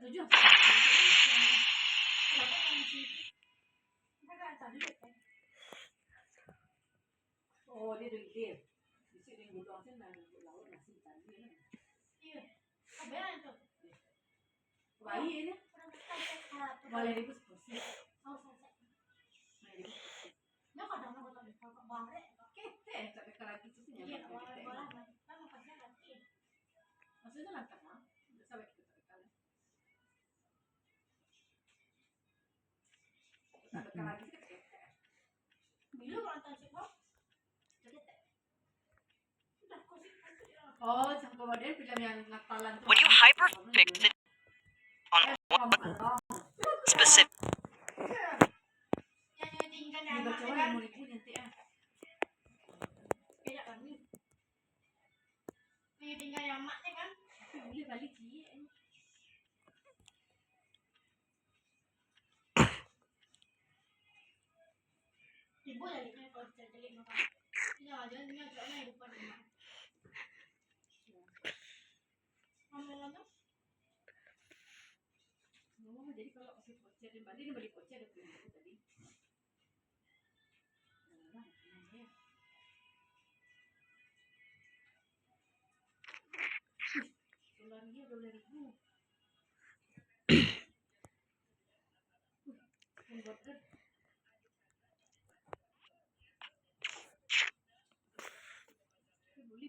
Oh, dia udah gede. Di sini yang gudang sih laut nasi tadi. Iya. Apa itu? Bayi ini. Boleh dibus posisi. Oh, saya. Nah, kadang-kadang kalau bare, kete, tapi kalau gitu sih ya. Iya, bola. Kan makanya nanti. Maksudnya lantar mah. Sampai kita tarik. Sampai kalau gitu kete. Dulu kalau tahu kok. Oh, kemudian film yang Natalan tuh. When you hyperfix it on one specific Ibu lagi nih kalau jadi makan. Ini aja ini agaknya lupa nih. Ngomong-ngomong. Oh, jadi kalau si pocer di Bali ini beli pocer itu tadi. Dolarnya $2.000. Converted. Beli.